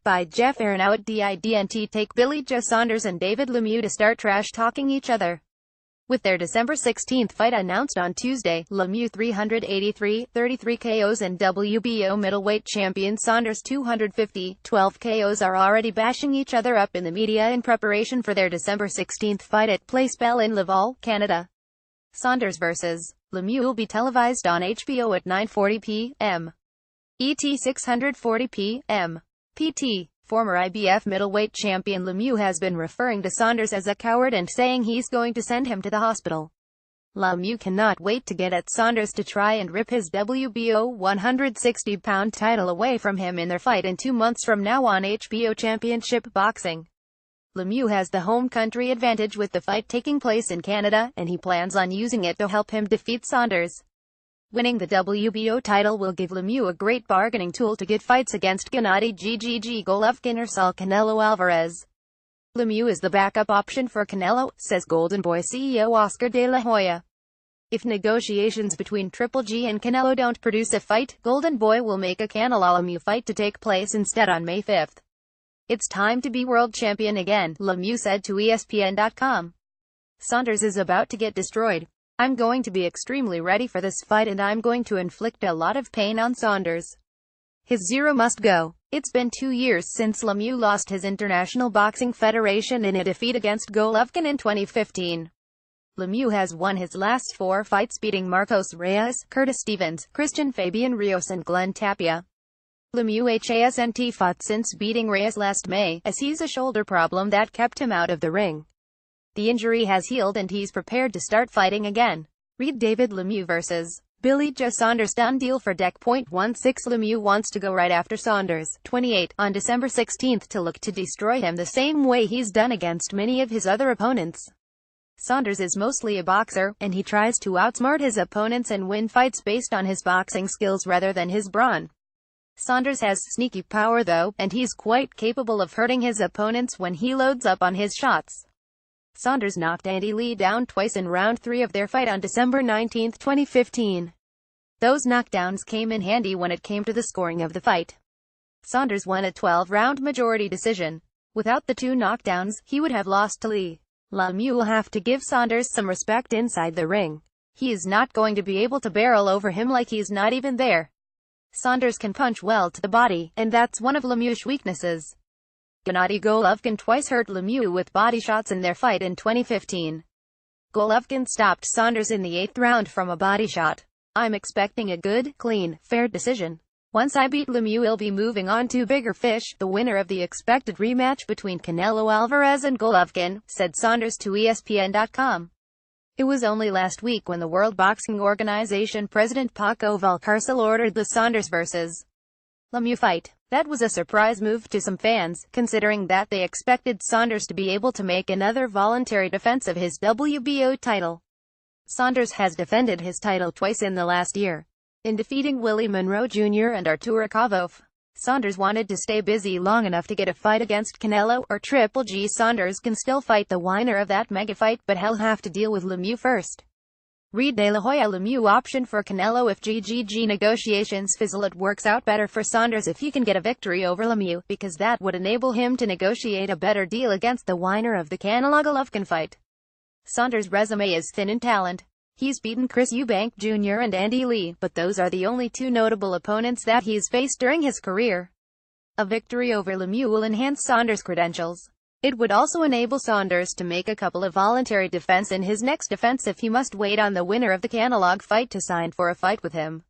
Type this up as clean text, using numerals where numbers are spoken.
by Jeff Aranow It. Didn't take Billy Joe Saunders and David Lemieux to start trash-talking each other. With their December 16th fight announced on Tuesday, Lemieux 383 KOs and WBO middleweight champion Saunders 212 KOs are already bashing each other up in the media in preparation for their December 16th fight at Place Bell in Laval, Canada. Saunders vs. Lemieux will be televised on HBO at 9:40 p.m. ET 640 p.m. PT. Former IBF middleweight champion Lemieux has been referring to Saunders as a coward and saying he's going to send him to the hospital. Lemieux cannot wait to get at Saunders to try and rip his WBO 160-pound title away from him in their fight in 2 months from now on HBO Championship Boxing. Lemieux has the home country advantage with the fight taking place in Canada, and he plans on using it to help him defeat Saunders. Winning the WBO title will give Lemieux a great bargaining tool to get fights against Gennady Golovkin or Saul Canelo Alvarez. Lemieux is the backup option for Canelo, says Golden Boy CEO Oscar De La Hoya. If negotiations between Triple G and Canelo don't produce a fight, Golden Boy will make a Canelo-Lemieux fight to take place instead on May 5th. It's time to be world champion again, Lemieux said to ESPN.com. Saunders is about to get destroyed. I'm going to be extremely ready for this fight and I'm going to inflict a lot of pain on Saunders. His zero must go. It's been 2 years since Lemieux lost his International Boxing Federation in a defeat against Golovkin in 2015. Lemieux has won his last 4 fights beating Marcos Reyes, Curtis Stevens, Christian Fabian Rios and Glenn Tapia. Lemieux hasn't fought since beating Reyes last May, as he's a shoulder problem that kept him out of the ring. The injury has healed and he's prepared to start fighting again. Read David Lemieux vs. Billy Joe Saunders done deal for Dec.16 Lemieux wants to go right after Saunders, 28, on December 16th to look to destroy him the same way he's done against many of his other opponents. Saunders is mostly a boxer, and he tries to outsmart his opponents and win fights based on his boxing skills rather than his brawn. Saunders has sneaky power though, and he's quite capable of hurting his opponents when he loads up on his shots. Saunders knocked Andy Lee down twice in round 3 of their fight on December 19, 2015. Those knockdowns came in handy when it came to the scoring of the fight. Saunders won a 12-round majority decision. Without the 2 knockdowns, he would have lost to Lee. Lemieux will have to give Saunders some respect inside the ring. He is not going to be able to barrel over him like he's not even there. Saunders can punch well to the body, and that's one of Lemieux's weaknesses. Gennady Golovkin twice hurt Lemieux with body shots in their fight in 2015. Golovkin stopped Saunders in the 8th round from a body shot. I'm expecting a good, clean, fair decision. Once I beat Lemieux I'll be moving on to bigger fish, the winner of the expected rematch between Canelo Alvarez and Golovkin, said Saunders to ESPN.com. It was only last week when the World Boxing Organization President Paco Valcárcel ordered the Saunders vs. Lemieux fight. That was a surprise move to some fans, considering that they expected Saunders to be able to make another voluntary defense of his WBO title. Saunders has defended his title twice in the last year. In defeating Willie Monroe Jr. and Artur Akavov, Saunders wanted to stay busy long enough to get a fight against Canelo or Triple G. Saunders can still fight the winner of that mega fight, but he'll have to deal with Lemieux first. Read De La Hoya Lemieux option for Canelo if GGG negotiations fizzle. It works out better for Saunders if he can get a victory over Lemieux, because that would enable him to negotiate a better deal against the winner of the Canelo-Golovkin fight. Saunders' resume is thin in talent. He's beaten Chris Eubank Jr. and Andy Lee, but those are the only 2 notable opponents that he's faced during his career. A victory over Lemieux will enhance Saunders' credentials. It would also enable Saunders to make a couple of voluntary defense in his next defense if he must wait on the winner of the Canelo fight to sign for a fight with him.